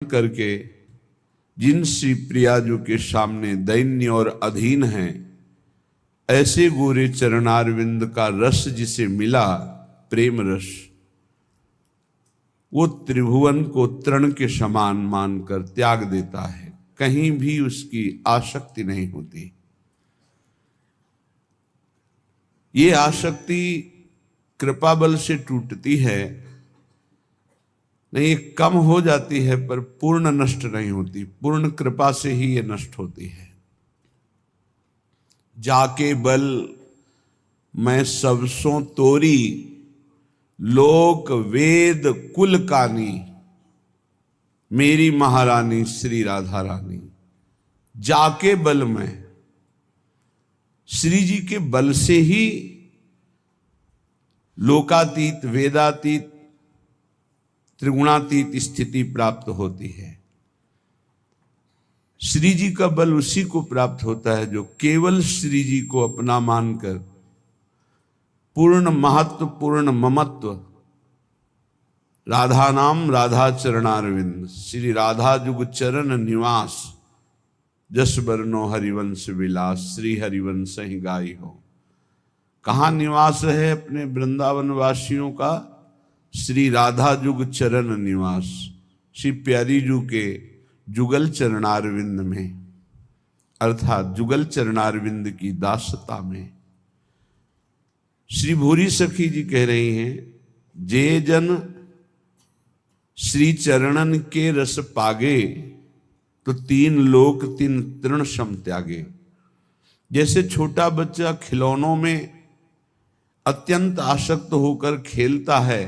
करके जिन श्री प्रियाजू के सामने दैन्य और अधीन हैं, ऐसे गोरे चरणारविंद का रस जिसे मिला प्रेम रस, वो त्रिभुवन को तृण के समान मानकर त्याग देता है। कहीं भी उसकी आसक्ति नहीं होती। ये आसक्ति कृपा बल से टूटती है, नहीं कम हो जाती है, पर पूर्ण नष्ट नहीं होती। पूर्ण कृपा से ही ये नष्ट होती है। जाके बल मैं सबसों तोरी, लोक वेद कुल कानी, मेरी महारानी श्री राधा रानी। जाके बल में, श्री जी के बल से ही लोकातीत वेदातीत त्रिगुणातीत स्थिति प्राप्त होती है। श्री जी का बल उसी को प्राप्त होता है जो केवल श्री जी को अपना मानकर पूर्ण महत्व पूर्ण ममत्व, राधा नाम राधा चरणारविंद, श्री राधा जुग चरण निवास, जस बरनो हरिवंश विलास, श्री हरिवंश ही गाई हो। कहाँ निवास है अपने वृंदावन वासियों का? श्री राधा जुग चरण निवास, श्री प्यारी जू के जुगल चरणारविंद में, अर्थात जुगल चरणारविंद की दासता में। श्री भूरी सखी जी कह रही हैं, जे जन श्री चरणन के रस पागे, तो तीन लोक तीन तृण सम त्यागे। जैसे छोटा बच्चा खिलौनों में अत्यंत आसक्त होकर खेलता है,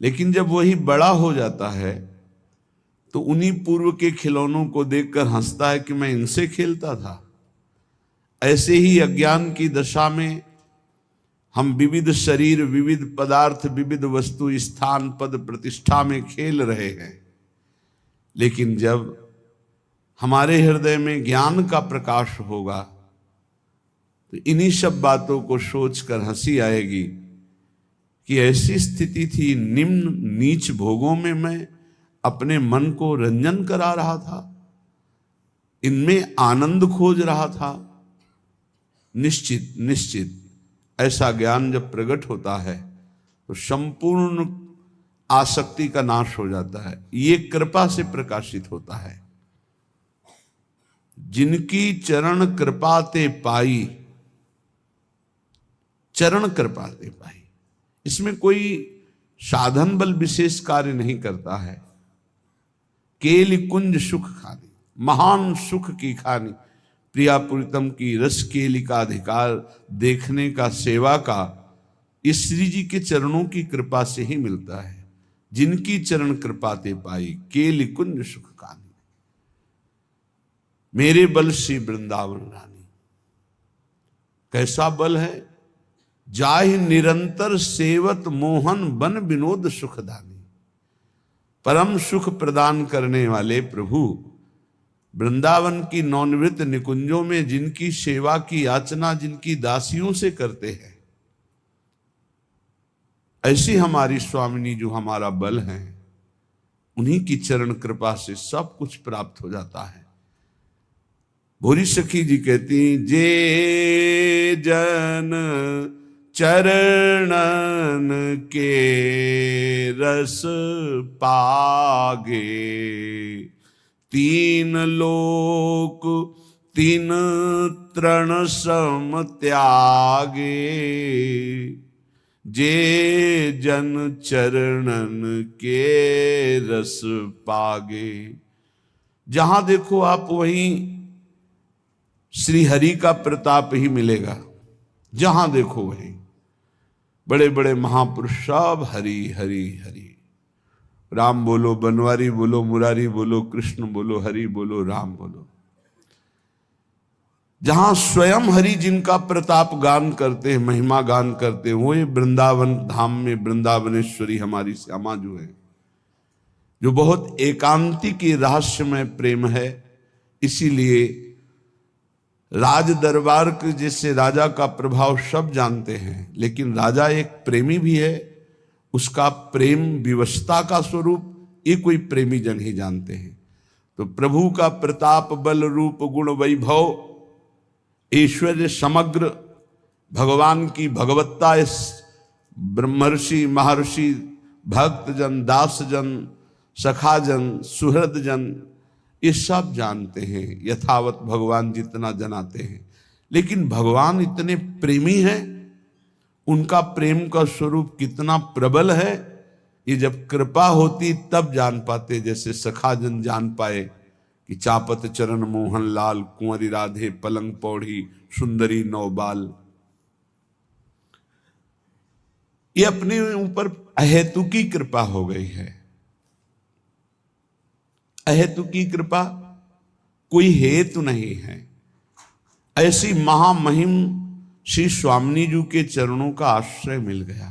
लेकिन जब वही बड़ा हो जाता है तो उन्हीं पूर्व के खिलौनों को देखकर हंसता है कि मैं इनसे खेलता था। ऐसे ही अज्ञान की दशा में हम विविध शरीर, विविध पदार्थ, विविध वस्तु, स्थान, पद, प्रतिष्ठा में खेल रहे हैं। लेकिन जब हमारे हृदय में ज्ञान का प्रकाश होगा तो इन्हीं सब बातों को सोचकर हंसी आएगी कि ऐसी स्थिति थी, निम्न नीच भोगों में मैं अपने मन को रंजन करा रहा था, इनमें आनंद खोज रहा था। निश्चित निश्चित ऐसा ज्ञान जब प्रकट होता है तो संपूर्ण आसक्ति का नाश हो जाता है। ये कृपा से प्रकाशित होता है। जिनकी चरण कृपा ते पाई, चरण कृपा ते पाई, इसमें कोई साधन बल विशेष कार्य नहीं करता है। केली कुंज सुख खानी, महान सुख की खानी, प्रिया प्रीतम की रस केली का अधिकार देखने का, सेवा का, इस श्री जी के चरणों की कृपा से ही मिलता है। जिनकी चरण कृपा ते पाई, केली कुंज सुख खानी, मेरे बल श्री वृंदावन रानी। कैसा बल है? जाहि निरंतर सेवत मोहन बन विनोद सुखदानी। परम सुख प्रदान करने वाले प्रभु वृंदावन की नौनिवृत्त निकुंजों में जिनकी सेवा की याचना जिनकी दासियों से करते हैं, ऐसी हमारी स्वामिनी जो हमारा बल है, उन्हीं की चरण कृपा से सब कुछ प्राप्त हो जाता है। भूरी सखी जी कहती, जे जन चरणन के रस पागे, तीन लोक तीन तृण सम त्यागे। जे जन चरणन के रस पागे। जहां देखो आप वहीं श्री हरि का प्रताप ही मिलेगा। जहां देखो वहीं बड़े बड़े महापुरुष सब हरि हरि हरि। राम बोलो, बनवारी बोलो, मुरारी बोलो, कृष्ण बोलो, हरि बोलो, राम बोलो। जहां स्वयं हरि जिनका प्रताप गान करते हैं, महिमा गान करते हैं, वो ये वृंदावन धाम में वृंदावनेश्वरी हमारी श्यामा जो है, जो बहुत एकांतिक रहस्यमय प्रेम है। इसीलिए राज दरबार के जैसे राजा का प्रभाव सब जानते हैं, लेकिन राजा एक प्रेमी भी है। उसका प्रेम विवशता का स्वरूप ये कोई प्रेमी जन ही जानते हैं। तो प्रभु का प्रताप बल रूप गुण वैभव, ऐश्वर्य समग्र, भगवान की भगवत्ता, इस ब्रह्मर्षि महर्षि भक्तजन दासजन सखाजन सुहृदजन ये सब जानते हैं, यथावत भगवान जितना जनाते हैं। लेकिन भगवान इतने प्रेमी हैं, उनका प्रेम का स्वरूप कितना प्रबल है, ये जब कृपा होती तब जान पाते। जैसे सखाजन जान पाए कि चापत चरण मोहन लाल, कुंवरी राधे पलंग पौड़ी, सुंदरी नौबाल। ये अपने ऊपर अहेतुकी कृपा हो गई है। अहेतुकी कृपा, कोई हेतु नहीं है। ऐसी महामहिम श्री स्वामिनी जी के चरणों का आश्रय मिल गया।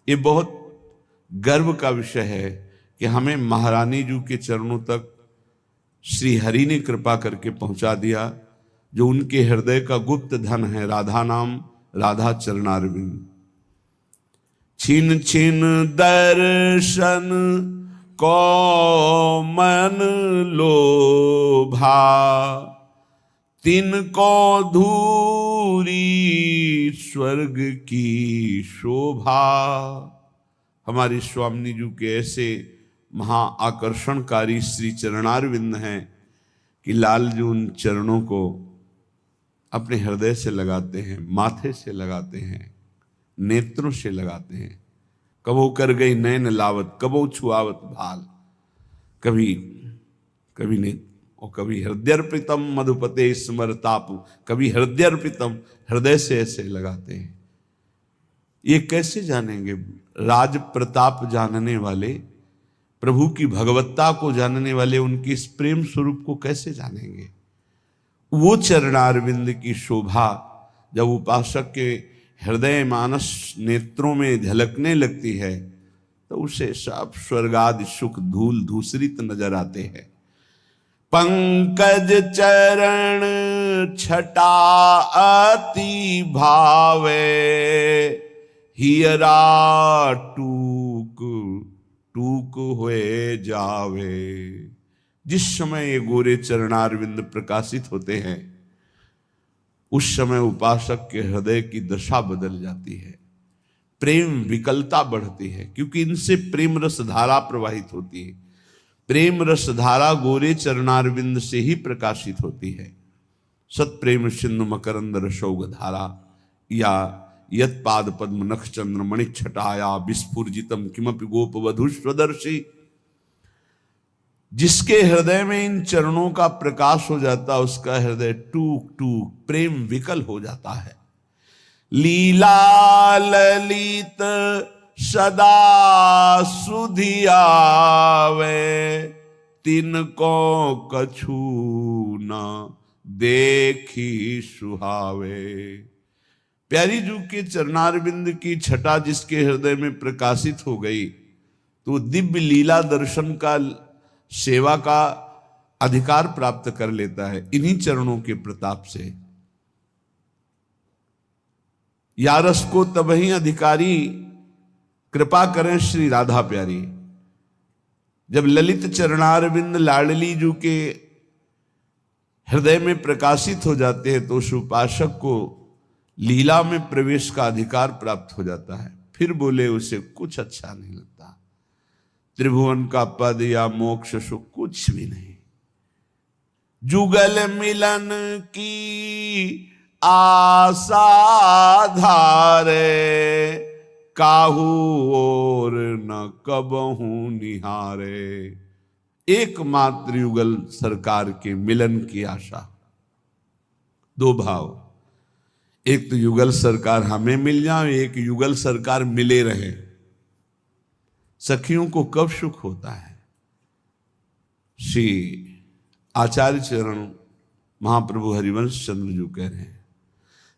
ये बहुत गर्व का विषय है कि हमें महारानी जी के चरणों तक श्री हरि ने कृपा करके पहुंचा दिया, जो उनके हृदय का गुप्त धन है। राधा नाम, राधा चरणारविंद। छिन छिन दर्शन को मन लोभा, तिनको धूरी स्वर्ग की शोभा। हमारी स्वामिनी जी के ऐसे महा आकर्षणकारी श्री चरणारविंद हैं कि लाल जी उन चरणों को अपने हृदय से लगाते हैं, माथे से लगाते हैं, नेत्रों से लगाते हैं। कबो कर गई नैन लावत, कबो छुआवत भाल। कभी ने और कभी हृदयर्पितम मधुपते स्मरतापु, कभी हृदयर्पितम, हृदय से ऐसे लगाते हैं। ये कैसे जानेंगे? राज प्रताप जानने वाले, प्रभु की भगवत्ता को जानने वाले उनके इस प्रेम स्वरूप को कैसे जानेंगे? वो चरणारविंद की शोभा जब उपासक के हृदय मानस नेत्रों में झलकने लगती है तो उसे सब स्वर्गादि सुख धूल धूसरित नजर आते हैं। पंकज चरण छटा अति भावे, हियरा टूक टूक हुए जावे। जिस समय ये गोरे चरणारविंद प्रकाशित होते हैं उस समय उपासक के हृदय की दशा बदल जाती है, प्रेम विकलता बढ़ती है, क्योंकि इनसे प्रेम रस धारा प्रवाहित होती है। प्रेम रस धारा गोरे चरणारविंद से ही प्रकाशित होती है। सत प्रेम सिंधु मकरंद रसौग धारा, या यत पाद पद्म नख चंद्र मणि छटाया विस्फुर्जितम किमपि गोप वधु स्वदर्शी। जिसके हृदय में इन चरणों का प्रकाश हो जाता उसका हृदय टूक टूक प्रेम विकल हो जाता है। लीला ललित सदा सुधियावे, तिनको कछु न देखी सुहावे। प्यारी जू के चरणारविंद की छटा जिसके हृदय में प्रकाशित हो गई तो दिव्य लीला दर्शन का, सेवा का अधिकार प्राप्त कर लेता है इन्हीं चरणों के प्रताप से। यारस को तबही अधिकारी कृपा करें श्री राधा प्यारी। जब ललित चरणारविंद लाडली जू के हृदय में प्रकाशित हो जाते हैं तो उस उपासक को लीला में प्रवेश का अधिकार प्राप्त हो जाता है। फिर बोले उसे कुछ अच्छा नहीं लगता, त्रिभुवन का पद या मोक्ष सुख कुछ भी नहीं। जुगल मिलन की आशा धारे, काहू और न कबहू निहारे। एकमात्र युगल सरकार के मिलन की आशा। दो भाव, एक तो युगल सरकार हमें मिल जाए, एक युगल सरकार मिले रहे। सखियों को कब सुख होता है? श्री आचार्य चरण महाप्रभु हरिवंश चंद्र जी कह रहे हैं,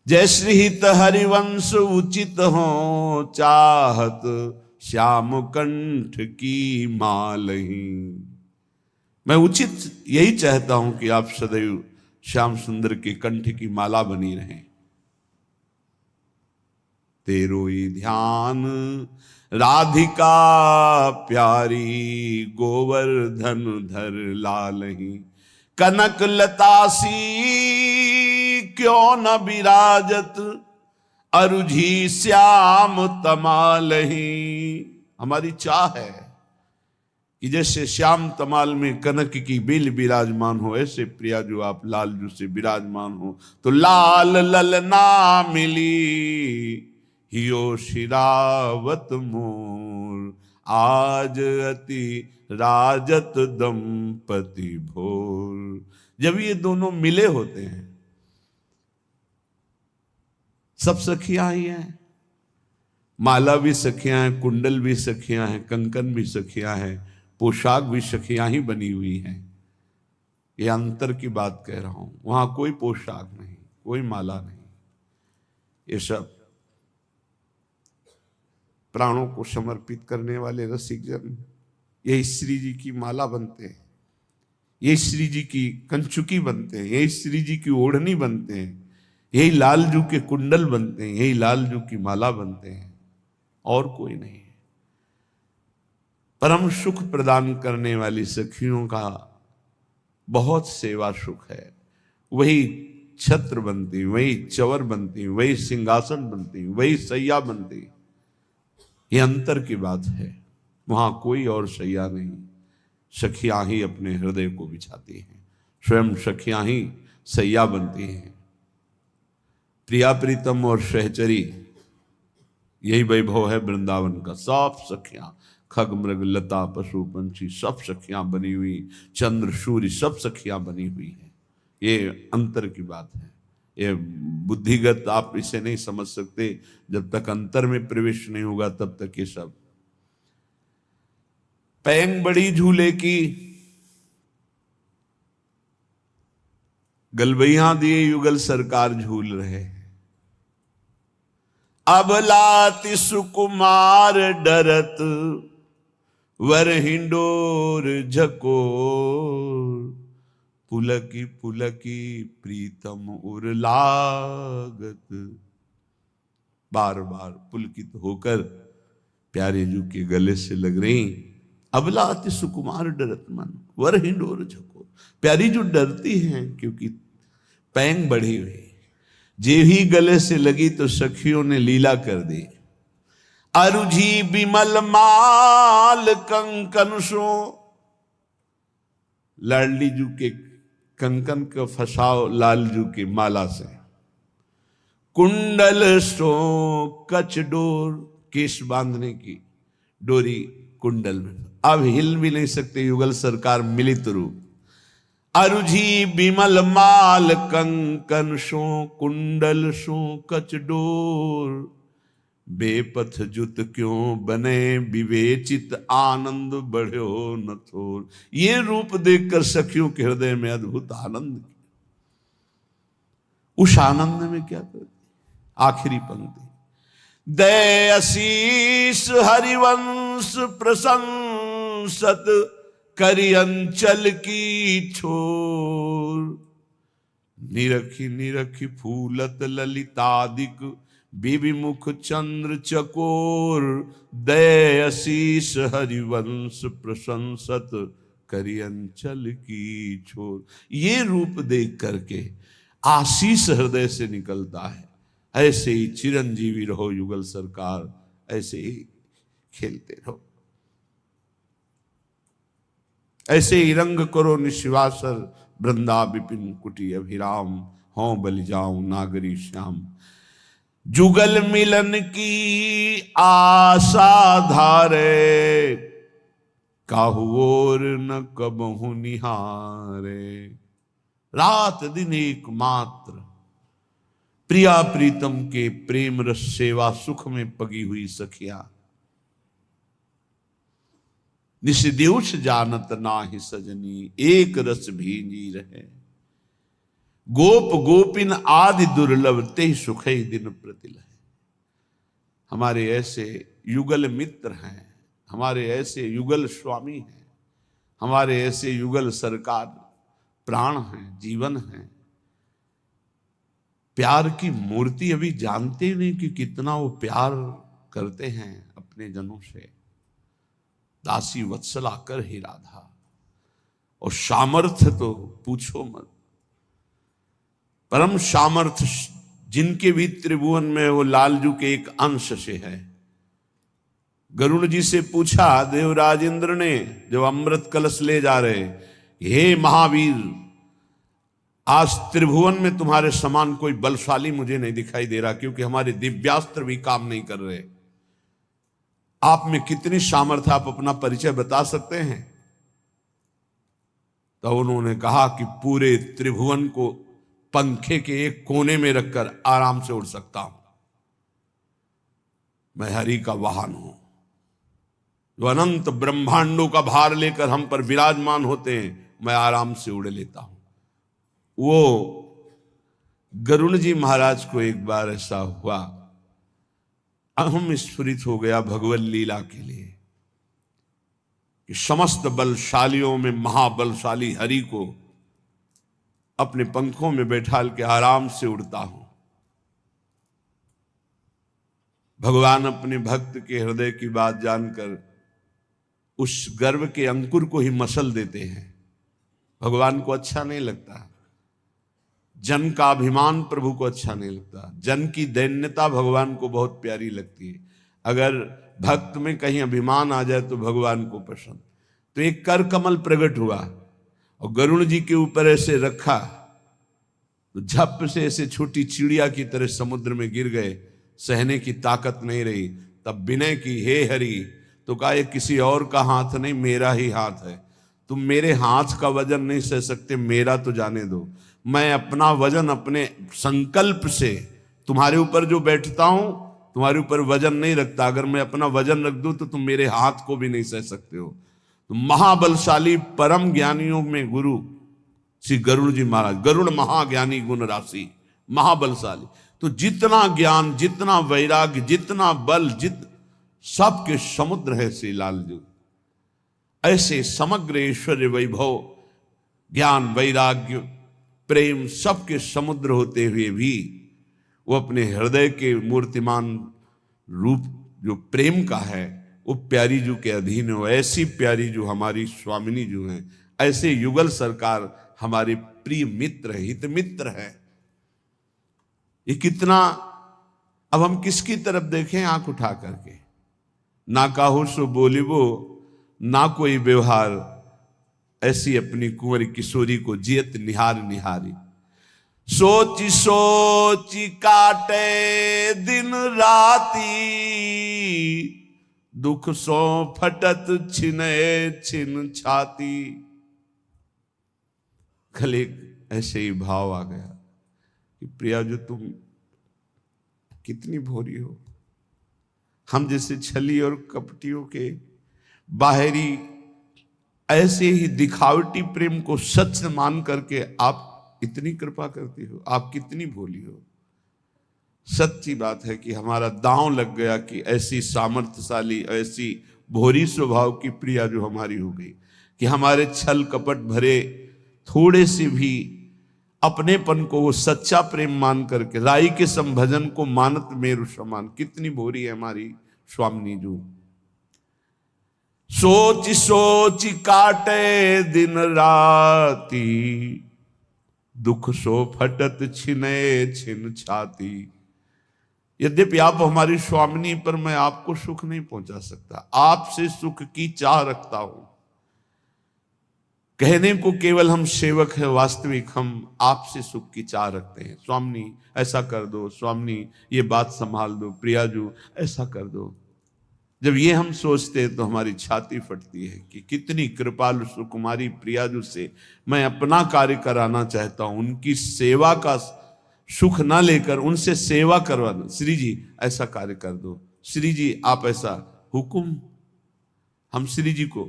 जय श्री हित हरिवंश उचित हो, चाहत श्याम कंठ की मालही। मैं उचित यही चाहता हूं कि आप सदैव श्याम सुंदर के कंठ की माला बनी रहें। तेरो ही ध्यान राधिका प्यारी गोवर्धन धर लालही, कनक लतासी क्यों न विराजत, अरुझी श्याम तमालही। हमारी चाह है कि जैसे श्याम तमाल में कनक की बेल विराजमान हो, ऐसे प्रिया जो आप लाल जू से विराजमान हो। तो लाल ललना मिली हियो शिरावत मोर, आज अति राजत दंपति भोर। जब ये दोनों मिले होते हैं, सब सखियां ही हैं, माला भी सखियां हैं, कुंडल भी सखियां हैं, कंकन भी सखियां हैं, पोशाक भी सखियां ही बनी हुई हैं। ये अंतर की बात कह रहा हूं। वहां कोई पोशाक नहीं, कोई माला नहीं, ये सब प्राणों को समर्पित करने वाले रसिक जन यही श्री जी की माला बनते हैं, यही श्री जी की कंचुकी बनते हैं, यही श्री जी की ओढ़नी बनते हैं, यही लालजू के कुंडल बनते हैं, यही लालजू की माला बनते हैं, और कोई नहीं। परम सुख प्रदान करने वाली सखियों का बहुत सेवा सुख है। वही छत्र बनती, वही चवर बनती, वही सिंहासन बनती, वही सैया बनती। ये अंतर की बात है। वहां कोई और सैया नहीं, सखियां ही अपने हृदय को बिछाती हैं, स्वयं सखियां ही सैया बनती हैं। प्रिया प्रीतम और सहचरी, यही वैभव है वृंदावन का। सब सखियां, खग मृग लता पशु पंछी सब सखियां बनी हुई, चंद्र सूर्य सब सखियां बनी हुई है। ये अंतर की बात है। ये बुद्धिगत आप इसे नहीं समझ सकते, जब तक अंतर में प्रवेश नहीं होगा तब तक ये सब। पैंग बड़ी झूले की, गलबैया दिए युगल सरकार झूल रहे। अब लाति सुकुमार डरत, वर हिंडोर झकोर, पुलकी पुलकी प्रीतम उर लागत। बार बार पुलकित होकर प्यारे जू के गले से लग रही। अबला अति सुकुमार डरत मन, वर हिंडोर झकोर। प्यारी जो डरती हैं क्योंकि पैंग बढ़ी हुई, जे ही गले से लगी तो सखियों ने लीला कर दी। अरुझी बिमल माल कंकन सो, लाडली जू के कंकन का फसाओ लालजू की माला से। कुंडल सो कच डोर, केश बांधने की डोरी कुंडल में। अब हिल भी नहीं सकते युगल सरकार मिलित रूप। अरुझी बिमल माल कंकन सो, कुंडल सो कच डोर, बेपथ जुत क्यों बने विवेचित, आनंद बढ़्यो न थोर। ये रूप देखकर सखियों के हृदय में अद्भुत आनंद। उस आनंद में क्या करती, आखिरी पंक्ति। दय आशीष हरिवंश प्रशंसत, करि अंचल की छोर। निरखी निरखी फूलत ललितादिक, विविमुख चंद्र चकोर। दय आशीष हरिवंश प्रशंसत, करि अंचल की छोर। ये रूप देख करके आशीष हृदय से निकलता है। ऐसे ही चिरंजीवी रहो युगल सरकार, ऐसे ही खेलते रहो, ऐसे ही रंग करो निशिवासर। वृंदा विपिन कुटी अभिराम, हों बलि जाऊं नागरी श्याम। जुगल मिलन की आशा धारे, काहू और न कबहु निहारे। रात दिन एकमात्र प्रिया प्रीतम के प्रेम रस सेवा सुख में पगी हुई सखिया। निषदेश जानत नाही सजनी, एक रस भींजी रहे। गोप गोपिन आदि दुर्लभ, ते सुख दिन प्रतिलह। हमारे ऐसे युगल मित्र हैं, हमारे ऐसे युगल स्वामी हैं, हमारे ऐसे युगल सरकार प्राण हैं, जीवन हैं। प्यार की मूर्ति अभी जानते ही नहीं कि कितना वो प्यार करते हैं अपने जनों से, दासी वत्सला कर ही राधा। और सामर्थ्य तो पूछो मत, परम सामर्थ्य जिनके भी त्रिभुवन में, वो लालजू के एक अंश से है। गरुड़ जी से पूछा देवराज इंद्र ने, जब अमृत कलश ले जा रहे, हे महावीर, आज त्रिभुवन में तुम्हारे समान कोई बलशाली मुझे नहीं दिखाई दे रहा, क्योंकि हमारे दिव्यास्त्र भी काम नहीं कर रहे। आप में कितनी सामर्थ्य, आप अपना परिचय बता सकते हैं? तो उन्होंने कहा कि पूरे त्रिभुवन को पंखे के एक कोने में रखकर आराम से उड़ सकता हूं। मैं हरि का वाहन हूं, जो अनंत ब्रह्मांडों का भार लेकर हम पर विराजमान होते हैं, मैं आराम से उड़ लेता हूं। वो गरुड़ जी महाराज को एक बार ऐसा हुआ, अहम स्फुरित हो गया भगवत लीला के लिए, कि समस्त बलशालियों में महाबलशाली हरि को अपने पंखों में बैठाल के आराम से उड़ता हूं। भगवान अपने भक्त के हृदय की बात जानकर उस गर्व के अंकुर को ही मसल देते हैं। भगवान को अच्छा नहीं लगता, जन का अभिमान प्रभु को अच्छा नहीं लगता, जन की दैन्यता भगवान को बहुत प्यारी लगती है। अगर भक्त में कहीं अभिमान आ जाए तो भगवान को पसंद। तो एक कर कमल प्रकट हुआ और गरुड़ जी के ऊपर ऐसे रखा, तो झप से ऐसे छोटी चिड़िया की तरह समुद्र में गिर गए, सहने की ताकत नहीं रही। तब विनय की, हे हरि, तो कहा ये किसी और का हाथ नहीं, मेरा ही हाथ है। तुम मेरे हाथ का वजन नहीं सह सकते, मेरा तो जाने दो। मैं अपना वजन अपने संकल्प से तुम्हारे ऊपर जो बैठता हूं, तुम्हारे ऊपर वजन नहीं रखता। अगर मैं अपना वजन रख दूं तो तुम मेरे हाथ को भी नहीं सह सकते हो। तो महाबलशाली परम ज्ञानियों में गुरु श्री गरुड़ जी महाराज, गरुड़ महाज्ञानी गुण राशि, महाबलशाली। तो जितना ज्ञान, जितना वैराग्य, जितना बल, सबके समुद्र है श्री लालजू। ऐसे समग्र ऐश्वर्य, वैभव, ज्ञान, वैराग्य, प्रेम, सबके समुद्र होते हुए भी वो अपने हृदय के मूर्तिमान रूप जो प्रेम का है, वो प्यारी जू के अधीन हो। ऐसी प्यारी जो हमारी स्वामिनी जो है, ऐसे युगल सरकार हमारे प्रिय मित्र है, हित मित्र है। ये कितना, अब हम किसकी तरफ देखें आंख उठा करके? ना काहू सो बोलिबो, ना कोई व्यवहार, ऐसी अपनी कुंवरी किशोरी को जियत निहार निहारी। सोची सोची काटे दिन राती, दुख सो फटत छिने छिन छाती। कल एक ऐसे ही भाव आ गया कि प्रिया जो तुम कितनी भोरी हो। हम जैसे छली और कपटियों के बाहरी ऐसे ही दिखावटी प्रेम को सच मान करके आप इतनी कृपा करती हो। आप कितनी भोली हो। सच्ची बात है कि हमारा दांव लग गया कि ऐसी सामर्थ्यशाली, ऐसी भोरी स्वभाव की प्रिया जो हमारी हो गई, कि हमारे छल कपट भरे थोड़े से भी अपनेपन को वो सच्चा प्रेम मान करके राई के संभजन को मानत मेरु समान। कितनी भोरी है हमारी स्वामिनी जो। सोच सोच काटे दिन राती, दुख सो फटत छिने छिन छाती। यद्यपि आप हमारी स्वामिनी, पर मैं आपको सुख नहीं पहुंचा सकता। आपसे सुख की चाह रखता हूं। कहने को केवल हम सेवक हैं, वास्तविक हम आपसे सुख की चाह रखते हैं। स्वामिनी ऐसा कर दो, स्वामिनी ये बात संभाल दो, प्रियाजू ऐसा कर दो। जब ये हम सोचते हैं तो हमारी छाती फटती है कि कितनी कृपालु सुकुमारी प्रियाजू से मैं अपना कार्य कराना चाहता हूं, उनकी सेवा का सुख ना लेकर उनसे सेवा करवाना। श्री जी ऐसा कार्य कर दो, श्री जी आप ऐसा हुक्म। हम श्री जी को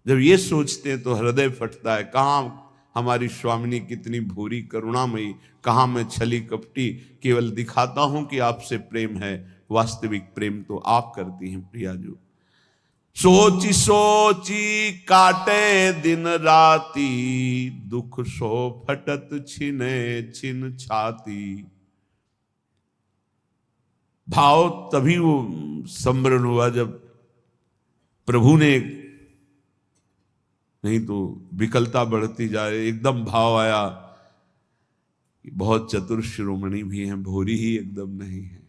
जब ये सोचते हैं तो हृदय फटता है। कहाँ हमारी स्वामिनी कितनी भूरी करुणामयी, कहाँ मैं छली कपटी केवल दिखाता हूं कि आपसे प्रेम है, वास्तविक प्रेम तो आप करती हैं प्रियाजू। सोची सोची काटे दिन राती, दुख सो फटत छिने छिन छाती। भाव तभी वो सम्मरण हुआ जब प्रभु ने, नहीं तो विकलता बढ़ती जाए। एकदम भाव आया, बहुत चतुर शिरोमणि भी हैं, भोरी ही एकदम नहीं है।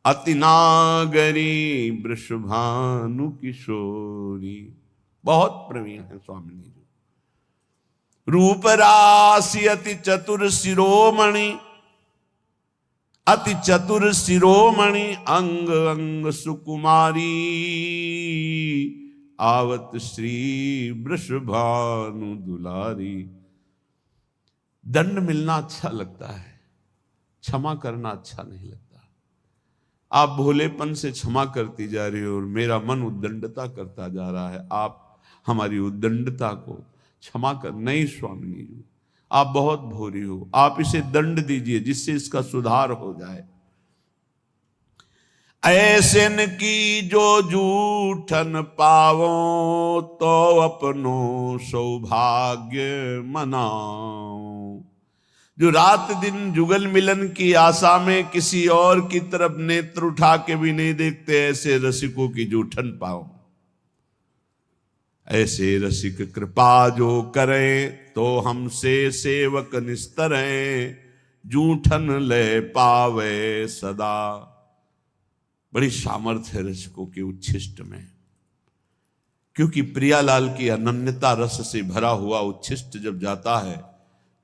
अति नागरी वृषभानु किशोरी, बहुत प्रवीण है स्वामी जी। रूप राशि अति चतुर शिरोमणि, अति चतुर शिरोमणि, अंग अंग सुकुमारी, आवत श्री वृषभानु दुलारी। दंड मिलना अच्छा लगता है, क्षमा करना अच्छा नहीं लगता। आप भोलेपन से क्षमा करती जा रही हो और मेरा मन उद्दंडता करता जा रहा है। आप हमारी उद्दंडता को क्षमा कर। नहीं स्वामिनी जी, आप बहुत भोरी हो, आप इसे दंड दीजिए जिससे इसका सुधार हो जाए। ऐसे न की जो जूठन पावो, तो अपनो सौभाग्य मनाओ। जो रात दिन जुगल मिलन की आशा में किसी और की तरफ नेत्र उठा के भी नहीं देखते, ऐसे रसिकों की जूठन पाओ। ऐसे रसिक कृपा जो करें, तो हमसे सेवक निस्तरें, जूठन ले पावे सदा। बड़ी सामर्थ्य है रसिकों के उच्छिष्ट में, क्योंकि प्रियालाल की अनन्यता रस से भरा हुआ उच्छिष्ट जब जाता है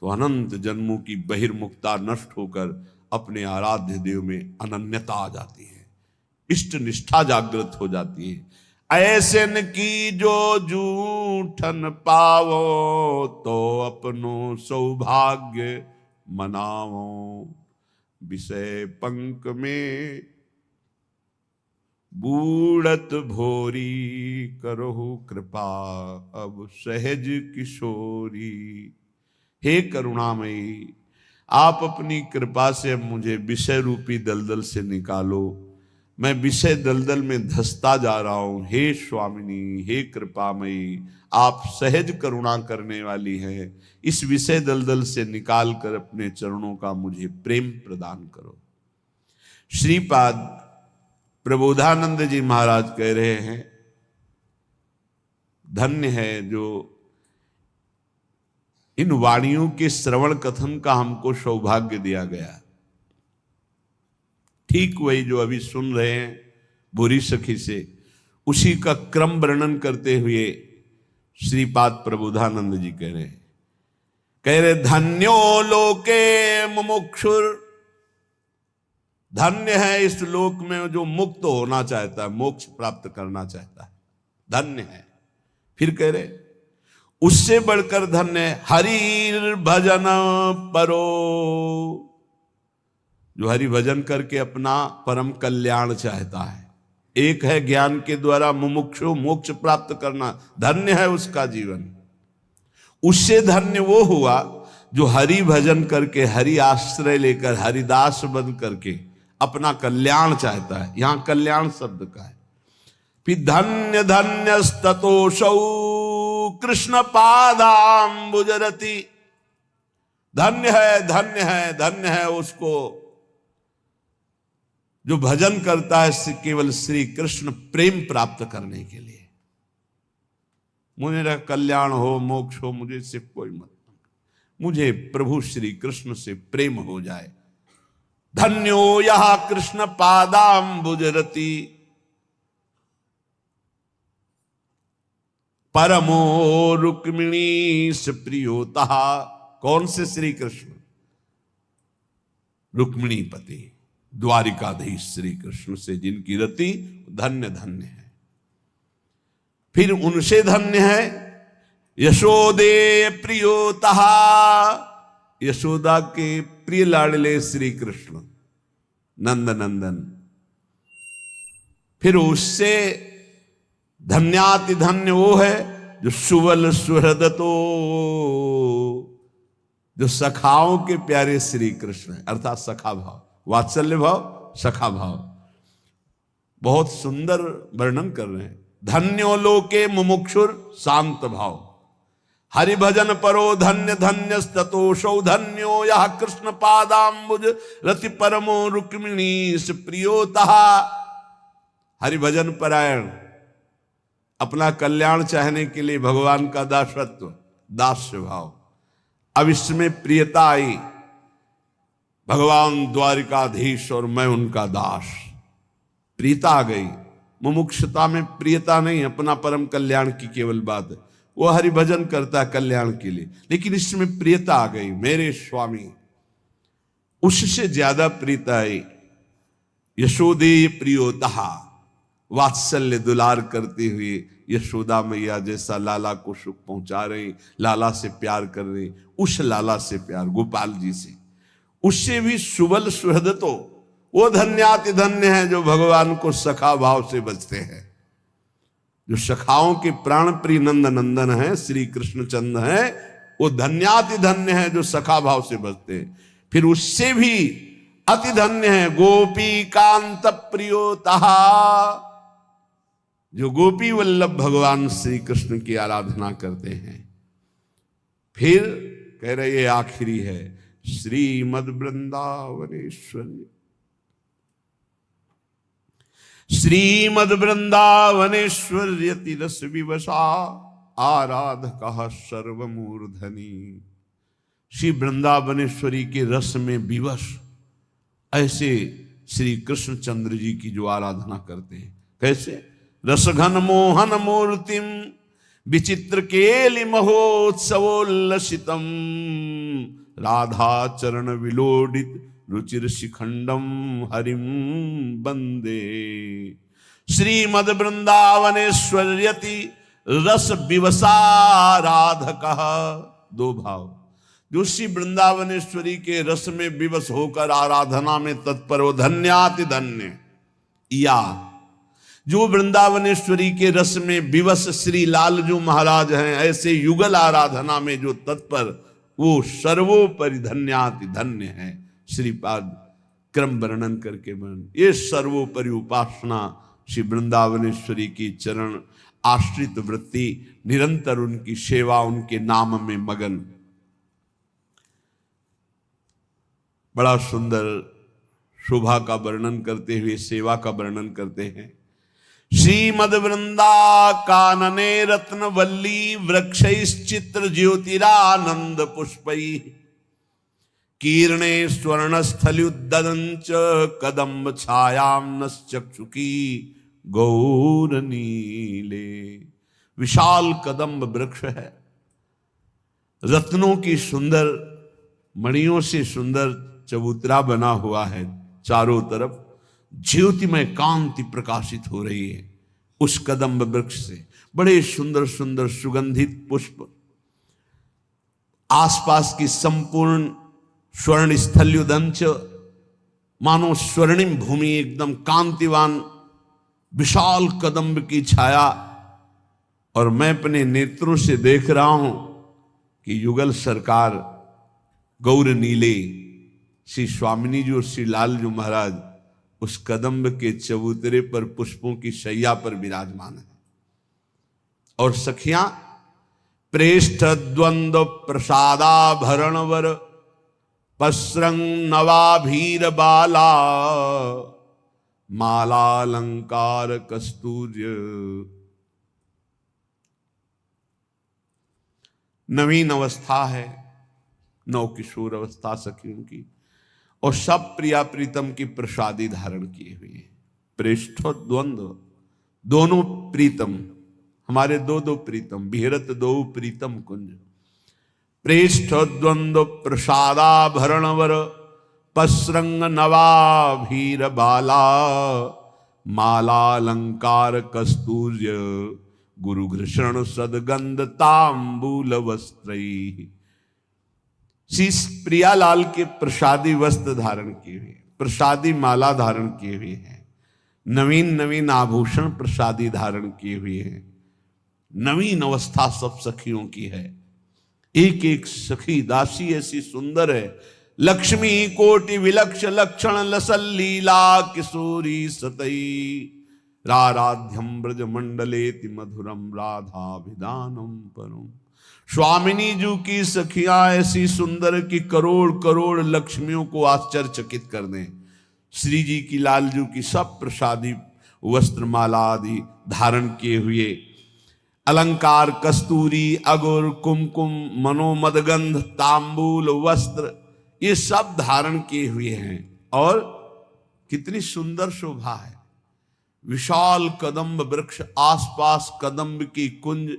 तो अनंत जन्मों की बहिर्मुखता नष्ट होकर अपने आराध्य देव में अनन्यता आ जाती है, इष्ट निष्ठा जागृत हो जाती है। ऐसे न की जो जूठन पावो, तो अपनो सौभाग्य मनावो। विषय पंक में बूढ़त भोरी, करहु कृपा अब सहज किशोरी। हे करुणामयी, आप अपनी कृपा से मुझे विषय रूपी दलदल से निकालो। मैं विषय दलदल में धंसता जा रहा हूं। हे स्वामिनी, हे कृपामयी, आप सहज करुणा करने वाली हैं। इस विषय दलदल से निकाल कर अपने चरणों का मुझे प्रेम प्रदान करो। श्रीपाद प्रबोधानंद जी महाराज कह रहे हैं, धन्य है जो इन वाणियों के श्रवण कथन का हमको सौभाग्य दिया गया। ठीक वही जो अभी सुन रहे हैं बुरी सखी से, उसी का क्रम वर्णन करते हुए श्रीपाद प्रबोधानंद जी कह रहे धन्यो लोके मुमुक्षुर। धन्य है इस लोक में जो मुक्त होना चाहता है, मोक्ष प्राप्त करना चाहता है, धन्य है। फिर कह रहे उससे बढ़कर धन्य है हरि भजन परो, जो हरि भजन करके अपना परम कल्याण चाहता है। एक है ज्ञान के द्वारा मुमुक्षु मोक्ष प्राप्त करना, धन्य है उसका जीवन। उससे धन्य वो हुआ जो हरि भजन करके, हरि आश्रय लेकर, हरिदास बन करके अपना कल्याण चाहता है। यहां कल्याण शब्द का है। फिर धन्य धन्यस्ततोषौ कृष्ण पादाम्बुजरति। धन्य है, धन्य है, धन्य है उसको जो भजन करता है केवल श्री कृष्ण प्रेम प्राप्त करने के लिए। मुझे कल्याण हो, मोक्ष हो, मुझे इससे कोई मतलब, मुझे प्रभु श्री कृष्ण से प्रेम हो जाए। धन्यो यह कृष्ण पादाम्बुजरति, परमो रुक्मिणी से प्रियोता। कौन से श्री कृष्ण? रुक्मिणी पति, द्वारिकाधीश श्री कृष्ण से जिनकी रति धन्य धन्य है। फिर उनसे धन्य है यशोदे प्रियोता, यशोदा के प्रिय लाडले श्री कृष्ण नंद नंदन। फिर उससे धन्याति धन्य वो है जो सुवल सुहृदतो, जो सखाओं के प्यारे श्री कृष्ण है, अर्थात सखा भाव, वात्सल्य भाव, सखा भाव। बहुत सुंदर वर्णन कर रहे हैं। धन्यो लोके मुमुक्षुर शांत भाव, हरि भजन परो धन्य धन्य ततोषौ धन्यो यह कृष्ण पादाम्बुज रति परमो रुक्मिणीश प्रियोतः। हरि भजन परायण, अपना कल्याण चाहने के लिए भगवान का दासत्व, दास्य भाव। अब इसमें प्रियता आई, भगवान द्वारिकाधीश और मैं उनका दास, प्रियता आ गई। मुमुक्षुता में प्रियता नहीं, अपना परम कल्याण की केवल बात है। वो हरि भजन करता है कल्याण के लिए, लेकिन इसमें प्रियता आ गई, मेरे स्वामी। उससे ज्यादा प्रियता आई यशोदेय प्रियोतः, वात्सल्य दुलार करती हुई यशोदा मैया जैसा लाला को सुख पहुंचा रही, लाला से प्यार कर रही, उस लाला से प्यार, गोपाल जी से, उससे भी सुबल सुहृदतो। वो धन्याति धन्य है जो भगवान को सखा भाव से बचते हैं, जो सखाओं के प्राण प्रिय नंद नंदन है, श्री कृष्ण चंद है, वो धन्याति धन्य है जो सखा भाव से बचते हैं। फिर उससे भी अति धन्य है गोपी कांत प्रियोतः, जो गोपी वल्लभ भगवान श्री कृष्ण की आराधना करते हैं। फिर कह रहे ये आखिरी है, श्रीमद वृंदावनेश्वरी, श्रीमद वृंदावनेश्वर्यति रस विवशा आराधकः सर्वमूर्धनि। श्री वृंदावनेश्वरी के रस में विवश ऐसे श्री कृष्ण चंद्र जी की जो आराधना करते हैं, कैसे? रसघन मोहन मूर्तिम विचित्र केलि महोत्सवोल्लसितम राधा चरण विलोडित रुचिर शिखंडम हरिम बंदे। श्रीमद वृंदावनेश्वर्यति रस विवसाराधकः, दो भाव। जो श्री वृंदावनेश्वरी के रस में विवश होकर आराधना में तत्पर हो, धन्याति धन्य। या जो वृंदावनेश्वरी के रस में विवश श्री लालजू महाराज हैं, ऐसे युगल आराधना में जो तत्पर, वो सर्वोपरि धन्याति धन्य है। श्रीपाद क्रम वर्णन करके वर्णन, ये सर्वोपरि उपासना श्री वृंदावनेश्वरी की चरण आश्रित वृत्ति, निरंतर उनकी सेवा, उनके नाम में मगन। बड़ा सुंदर शोभा का वर्णन करते हुए सेवा का वर्णन करते हैं। श्रीमद वृंदा कानने रत्न वल्ली वृक्षैश्चित्र ज्योतिरानंद पुष्पै कीर्णे स्वर्णस्थल्युद्ददंच कदम्ब छायाम नश्चक्षुकी गौर नीले। विशाल कदम्ब वृक्ष है, रत्नों की सुंदर मणियों से सुंदर चबूतरा बना हुआ है, चारों तरफ ज्योतिमय कांति प्रकाशित हो रही है उस कदम्ब वृक्ष से। बड़े सुंदर सुंदर सुगंधित पुष्प, आसपास की संपूर्ण स्वर्ण स्थल्युदंच, मानो स्वर्णिम भूमि, एकदम कांतिवान विशाल कदम्ब की छाया। और मैं अपने नेत्रों से देख रहा हूं कि युगल सरकार गौर नीले श्री स्वामिनी जी और श्री लालजू महाराज उस कदम्ब के चबूतरे पर पुष्पों की शैया पर विराजमान है। और सखियां प्रेष्ठ द्वंद्व प्रसादाभरणवर पस्रंग नवाभीर बाला मालालंकार कस्तूर्य। नवीन अवस्था है, नव किशोर अवस्था सखियों की, और सब प्रिया प्रीतम की प्रसादी धारण किए हुए हैं। प्रेष्ठ द्वंद्व, दोनों प्रीतम, हमारे दो दो प्रीतम, विहरत दो प्रीतम कुंज। प्रेष्ठ द्वंद्व प्रसादाभरणवर पस्रंग नवाभीर बाला मालालंकार कस्तूर्य गुरु घृषण सदगंध तांबूल वस्त्रैः। श्री प्रियालाल के प्रसादी वस्त्र धारण किए हुए, प्रसादी माला धारण किए हुए हैं, नवीन नवीन आभूषण प्रसादी धारण किए हुए हैं। नवीन अवस्था सब सखियों की है। एक एक सखी दासी ऐसी सुंदर है, लक्ष्मी कोटि विलक्ष लक्षण लसल्लीला किशोरी सतई राराध्यम ब्रज मंडलेति मधुरम राधाभिधानम परम। स्वामिनी जी की सखियां ऐसी सुंदर कि करोड़ करोड़ लक्ष्मियों को आश्चर्यचकित कर दें। श्री जी की लालजू की सब प्रसादी वस्त्र माला आदि धारण किए हुए, अलंकार कस्तूरी अगुर कुमकुम मनोमदगंध तांबूल वस्त्र ये सब धारण किए हुए हैं। और कितनी सुंदर शोभा है। विशाल कदम्ब वृक्ष, आसपास कदम्ब की कुंज,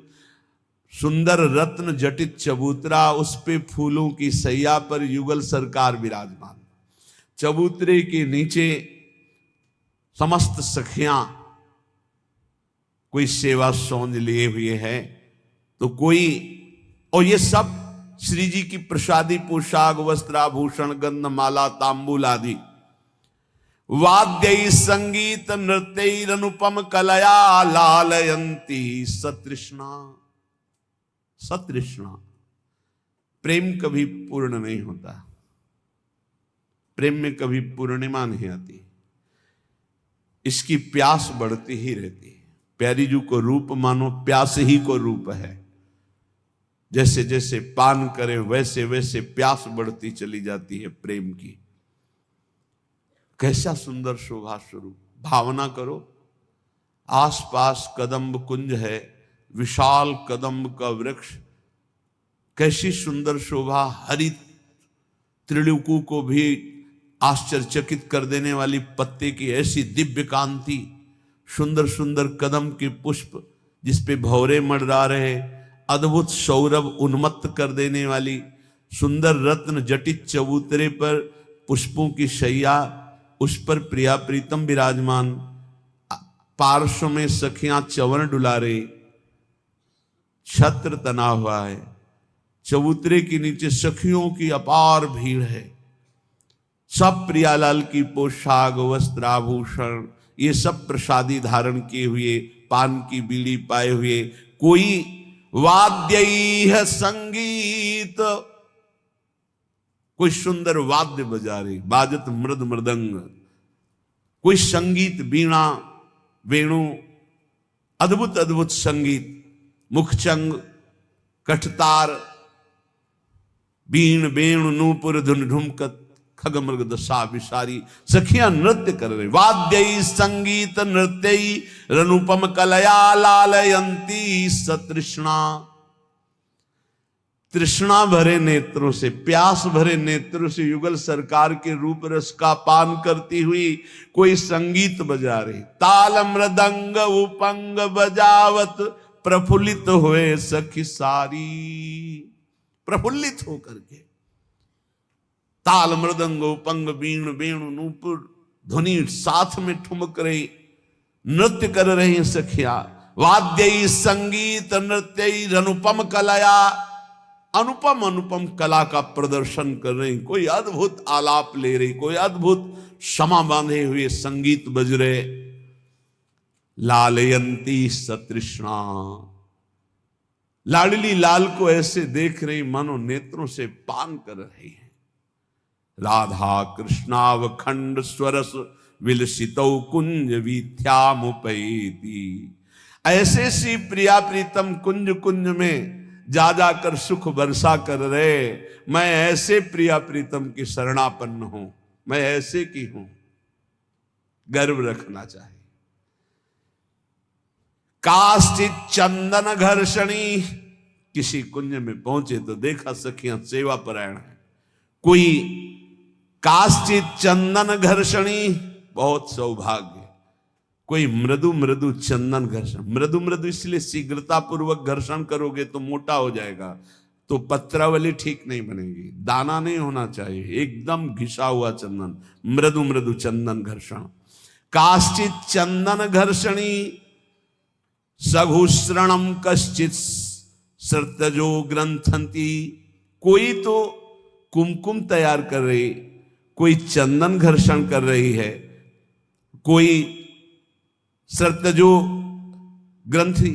सुंदर रत्न जटित चबूतरा, उस पे फूलों की सैया पर युगल सरकार विराजमान। चबूतरे के नीचे समस्त सखियां, कोई सेवा सौंज लिए हुए है तो कोई, और ये सब श्री जी की प्रसादी पोशाक वस्त्राभूषण गंधमाला तांबूल आदि। वाद्य संगीत नृत्य अनुपम कलया लालयंती सतृष्णा। सतृष्णा, प्रेम कभी पूर्ण नहीं होता, प्रेम में कभी पूर्णिमा नहीं आती, इसकी प्यास बढ़ती ही रहती है। प्यारी जी को रूप मानो प्यास ही को रूप है। जैसे जैसे पान करे वैसे वैसे प्यास बढ़ती चली जाती है प्रेम की। कैसा सुंदर शोभा स्वरूप। भावना करो, आसपास कदम्ब कुंज है, विशाल कदम्ब का वृक्ष, कैसी सुंदर शोभा। हरित त्रिलोकू को भी आश्चर्यचकित कर देने वाली पत्ते की ऐसी दिव्य कांति, सुंदर सुंदर कदम के पुष्प जिस पे भौरे मंडरा रहे, अद्भुत सौरभ उन्मत्त कर देने वाली सुंदर रत्न जटित चबूतरे पर पुष्पों की शैया, उस पर प्रिया प्रीतम विराजमान, पार्श्व में सखियां चवन डुला रही, छत्र तना हुआ है, चबूतरे के नीचे सखियों की अपार भीड़ है। सब प्रियालाल की पोशाक वस्त्राभूषण ये सब प्रसादी धारण किए हुए, पान की बीड़ी पाए हुए, कोई वाद्य संगीत, कोई सुंदर वाद्य बजा रही, बाजत मृद मृदंग, कोई संगीत वीणा वेणु, अद्भुत अद्भुत संगीत, मुखचंग कठतार बीण वेणु नूपुर धुन ढुमकत खग मृग दशा विसारी सखियां नृत्य कर रही। वाद्य संगीत नृत्य रनुपम कलया लालयंती सतृष्णा। तृष्णा भरे नेत्रों से, प्यास भरे नेत्रों से युगल सरकार के रूप रस का पान करती हुई कोई संगीत बजा रही। ताल मृदंग उपंग बजावत प्रफुल्लित हुए सखी सारी। प्रफुल्लित होकर के ताल मृदंग उपंग बीण वेणु नूपुर ध्वनि साथ में ठुमक रही, नृत्य कर रही सखिया। वाद्य संगीत नृत्य अनुपम कलया, अनुपम अनुपम कला का प्रदर्शन कर रही, कोई अद्भुत आलाप ले रही, कोई अद्भुत क्षमा बांधे हुए संगीत बज रहे। लालयंती सतृष्णा, लाडली लाल को ऐसे देख रही मानो नेत्रों से पान कर रही है। राधा कृष्णावखंड स्वरस विलसितौ कुंज वीथ्यामुपैति। ऐसे सी प्रिया प्रीतम कुंज कुंज में जा जाकर सुख वर्षा कर रहे। मैं ऐसे प्रिया प्रीतम की शरणापन्न हूं, मैं ऐसे की हूं, गर्व रखना चाहिए। काश्चित चंदन घर्षणी, किसी कुंज में पहुंचे तो देखा सखियां सेवा परायण है। कोई काश्चित चंदन घर्षणी, बहुत सौभाग्य। कोई मृदु मृदु चंदन घर्षण, मृदु मृदु इसलिए शीघ्रता पूर्वक घर्षण करोगे तो मोटा हो जाएगा, तो पत्रावली ठीक नहीं बनेगी। दाना नहीं होना चाहिए, एकदम घिसा हुआ चंदन, मृदु मृदु चंदन घर्षण। काश्चित चंदन घर्षणी सघुश्रणम कश्चित सर्तजो ग्रंथंती। कोई तो कुमकुम तैयार कर रही, कोई चंदन घर्षण कर रही है, कोई सर्तजो ग्रंथि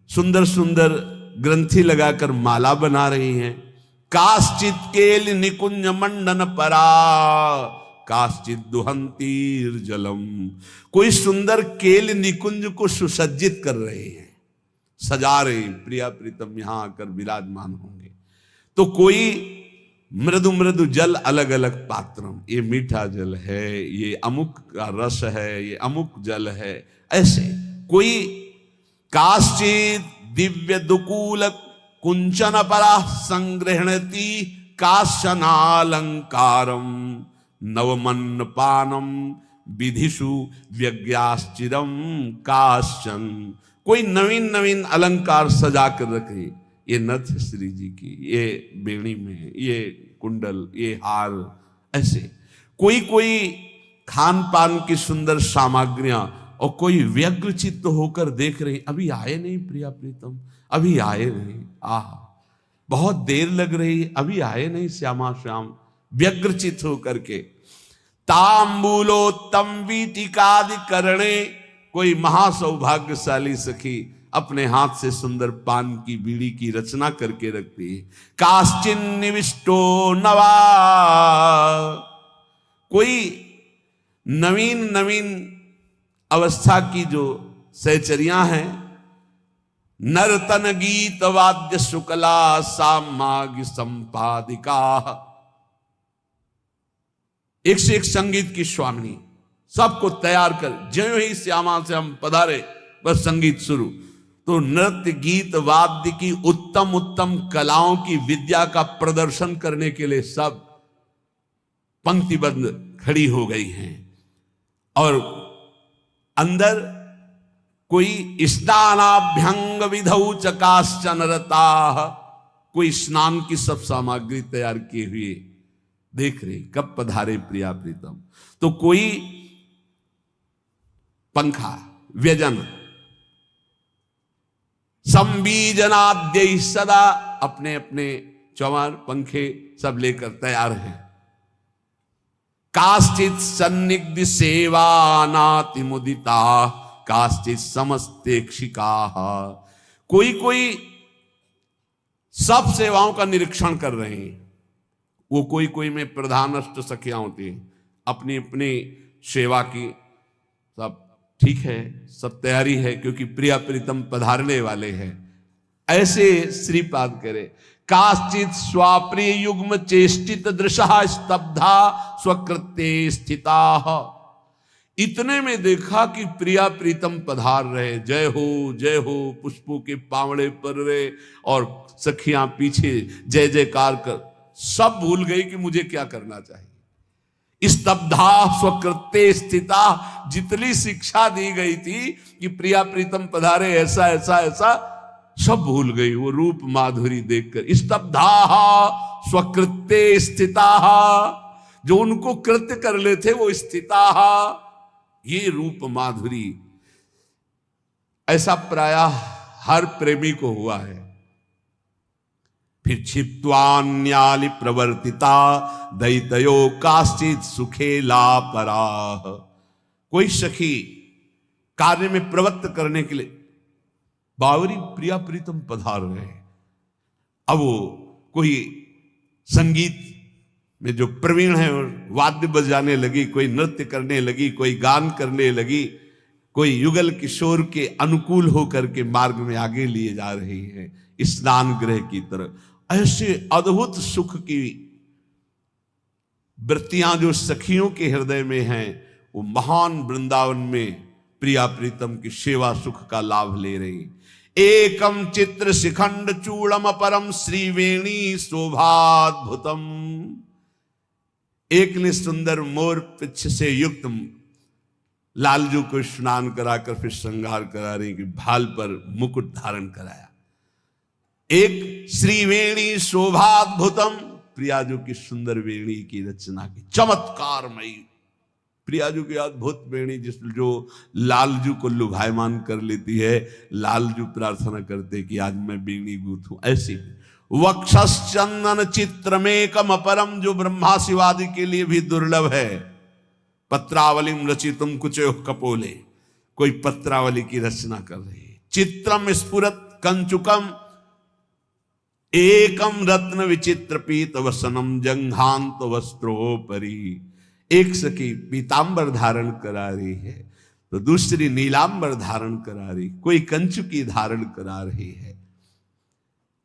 सुंदर सुंदर ग्रंथि लगाकर माला बना रही हैं। काश्चित केल निकुंज मंडन परा काश्चित दुहंतीर जलम। कोई सुंदर केल निकुंज को सुसज्जित कर रहे हैं, सजा रहे हैं, प्रिया प्रीतम यहां आकर विराजमान होंगे। तो कोई मृदु मृदु जल अलग अलग पात्रम, ये मीठा जल है, ये अमुक का रस है, ये अमुक जल है, ऐसे कोई काश्चित दिव्य दुकूल कुंचन परा संग्रहणति काशनालंकारम नवमन्न पानम विधिषु व्यज्ञाश्चिरम काश्चन। कोई नवीन नवीन अलंकार सजा कर रखे, ये नथ श्री जी की, ये बेणी में, ये कुंडल, ये हार, ऐसे कोई कोई खान पान की सुंदर सामग्रियां, और कोई व्यग्र चित्त होकर देख रहे, अभी आए नहीं प्रिया प्रीतम, अभी आए नहीं, आह बहुत देर लग रही, अभी आए नहीं श्यामा श्याम, व्यग्र चित्त होकर के। तांबूलोत्तम वीटिकादि करणे, कोई महासौभाग्यशाली सखी अपने हाथ से सुंदर पान की बीड़ी की रचना करके रखती है। काश्चिन निविष्टो नवा, कोई नवीन नवीन अवस्था की जो सहचरियां हैं, नर्तन गीत वाद्य शुक्ला सामाग्य संपादिका, एक से एक संगीत की स्वामिनी, सबको तैयार कर, ज्यों ही श्यामा से हम पधारे बस संगीत शुरू। तो नृत्य गीत वाद्य की उत्तम उत्तम कलाओं की विद्या का प्रदर्शन करने के लिए सब पंक्तिबद्ध खड़ी हो गई हैं। और अंदर कोई स्नानाभ्यंग विधौ चकाश्चन रता, कोई स्नान की सब सामग्री तैयार किए हुए देख रहे कब पधारे प्रिया प्रीतम। तो कोई पंखा व्यजन संबीजनाद्य सदा, अपने अपने चौवार पंखे सब लेकर तैयार हैं। काश्चित सन्निग्ध सेवा नाति मुदिता काश्चित समस्तेक्षिका, कोई कोई सब सेवाओं का निरीक्षण कर रहे हैं। वो कोई कोई में प्रधान अष्ट सखियां होती हैं, अपनी अपनी सेवा की सब ठीक है, सब तैयारी है, क्योंकि प्रिया प्रीतम पधारने वाले हैं। ऐसे श्रीपाद करे, काश्चित स्वाप्रिय युग्म चेष्टित दृशा स्तब्धा स्वकृत्ये स्थिता। इतने में देखा कि प्रिया प्रीतम पधार रहे, जय हो पुष्पों के पावड़े पर रहे, और सखियां पीछे जय जयकार कर, सब भूल गई कि मुझे क्या करना चाहिए। स्तब्धा स्वकृत्ये स्थिता, जितनी शिक्षा दी गई थी कि प्रिया प्रीतम पधारे ऐसा ऐसा ऐसा, सब भूल गई वो रूप माधुरी देखकर। स्तब्धा स्वकृत्ये स्थिता, जो उनको कृत्य कर लेते वो स्थिता, ये रूप माधुरी। ऐसा प्रायः हर प्रेमी को हुआ है। फिर क्षिप्त्वान्यालि प्रवर्तिता दैतयो काश्चित सुखेला पराह, कोई सखी कार्य में प्रवृत्त करने के लिए बावरी प्रिया प्रीतम पधार रहे। अब वो कोई संगीत में जो प्रवीण है वाद्य बजाने लगी, कोई नृत्य करने लगी, कोई गान करने लगी, कोई युगल किशोर के अनुकूल होकर के मार्ग में आगे लिए जा रही है स्नान गृह की तरफ। ऐसे अद्भुत सुख की वृत्तियां जो सखियों के हृदय में हैं, वो महान वृंदावन में प्रिया प्रीतम की सेवा सुख का लाभ ले रही। एकम चित्र शिखंड चूड़म परम श्रीवेणी शोभाद्भुतम, एक ने सुंदर मोर पिछ से युक्त लालजू को स्नान कराकर फिर श्रृंगार करा रही कि भाल पर मुकुट धारण कराया। एक श्रीवेणी शोभाद्भुतम, प्रियाजू की सुंदर वेणी की रचना की, चमत्कारमयी प्रियाजू की अद्भुत वेणी, जिस जो लालजू को लुभायमान कर लेती है। लालजू प्रार्थना करते कि आज मैं वेणी गूंथूं। ऐसी वक्षश्चंदन चित्रमेकम अपरम, जो ब्रह्मा शिवादि के लिए भी दुर्लभ है। पत्रावलिम रचितुम कुचो कपोले, कोई पत्रावली की रचना कर रही है। चित्रम स्फुरत कंचुकम एकम रत्न विचित्र पीत वसनम जंघांत वस्त्रोपरि, एक सखी पीतांबर धारण करा रही है। तो दूसरी नीलांबर धारण करा रही, कोई कंचुकी धारण करा रही है,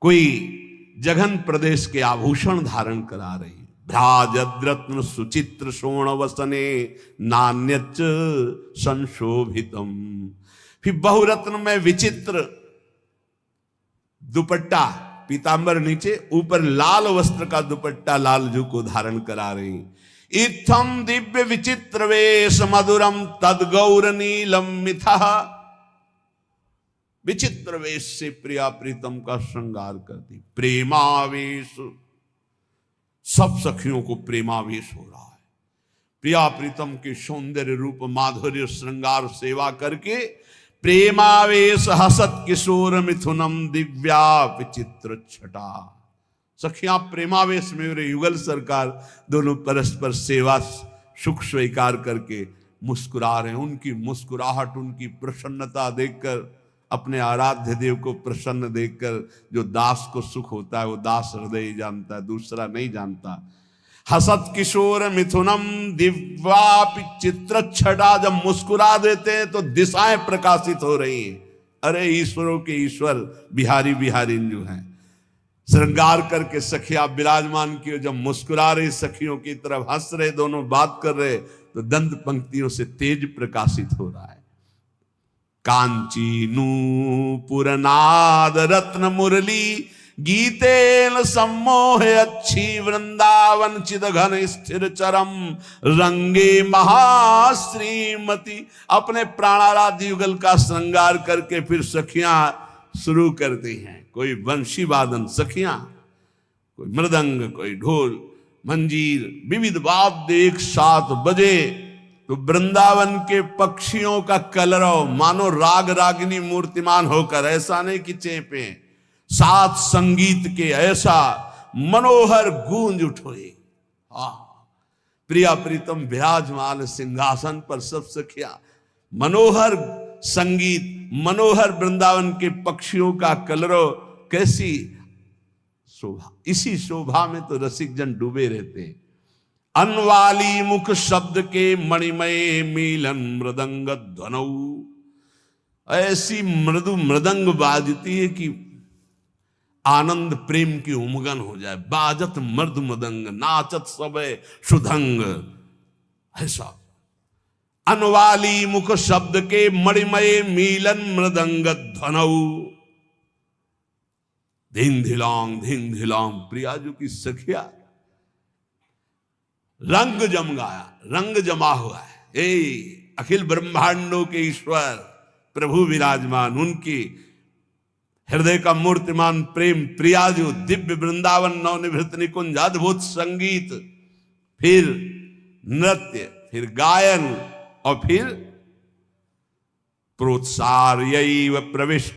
कोई जघन प्रदेश के आभूषण धारण करा रही। भ्राजद्रत्न सुचित्र शोण वसने नान्यच संशोभितम। फिर बहुरत्न में विचित्र दुपट्टा, पीतांबर नीचे, ऊपर लाल वस्त्र का दुपट्टा लालजू को धारण करा रही। इत्थम दिव्य विचित्र वेश मधुरम तद गौर नीलम मिथा। विचित्र वेश से प्रिया प्रीतम का श्रृंगार करती। प्रेमावेश, सब सखियों को प्रेमावेश हो रहा है। प्रिया प्रीतम के सौंदर्य रूप माधुर्य श्रृंगार सेवा करके प्रेमावेश हसत किशोर मिथुनम दिव्या विचित्र छटा। सखियां प्रेमावेश में मेरे युगल सरकार दोनों परस्पर सेवा सुख स्वीकार करके मुस्कुरा रहे हैं। उनकी मुस्कुराहट, उनकी प्रसन्नता देखकर, अपने आराध्य देव को प्रसन्न देखकर जो दास को सुख होता है वो दास हृदय ही जानता है, दूसरा नहीं जानता। हसत किशोर मिथुनम दिव्यापि चित्र छटा। जब मुस्कुरा देते हैं तो दिशाएं प्रकाशित हो रही हैं। अरे ईश्वरों के ईश्वर बिहारी बिहारी जो हैं, श्रृंगार करके सखिया विराजमान की। जब मुस्कुरा रही सखियों की तरफ, हंस रहे, दोनों बात कर रहे, तो दंत पंक्तियों से तेज प्रकाशित हो रहा है। कांची नूपुर नाद रत्न मुरली गीतेन सम्मोह अच्छी वृंदावन चिद घन स्थिर चरम रंगे महाश्रीमती। अपने प्राणाराध्य युगल का श्रृंगार करके फिर सखियां शुरू करती हैं। कोई वंशी वादन सखियां, कोई मृदंग, कोई ढोल मंजीर, विविध वाद्य एक साथ बजे तो वृंदावन के पक्षियों का कलरव मानो राग रागिनी मूर्तिमान होकर, ऐसा नहीं कि चेपे, साथ संगीत के ऐसा मनोहर गूंज उठोए। प्रिया प्रीतम विराजमान सिंहासन पर, सब सखिया मनोहर संगीत, मनोहर वृंदावन के पक्षियों का कलरव, कैसी शोभा। इसी शोभा में तो रसिक जन डूबे रहते। अनवाली मुख शब्द के मणिमय मिलन मृदंग ध्वनऊ। ऐसी मृदु मृदंग बाजती है कि आनंद प्रेम की उमगन हो जाए। बाजत मृदु मृदंग नाचत सबे सुधंग। ऐसा अनवाली मुख शब्द के मणिमय मिलन मृदंग ध्वनऊ। धिंग धिलांग प्रियाजू की सखिया रंग जम गया, रंग जमा हुआ है। अखिल ब्रह्मांडों के ईश्वर प्रभु विराजमान, उनकी हृदय का मूर्तिमान प्रेम प्रियाजू, दिव्य वृंदावन नवनिभृत निकुंज, अद्भुत संगीत, फिर नृत्य, फिर गायन और फिर प्रोत्साहय प्रविष्ट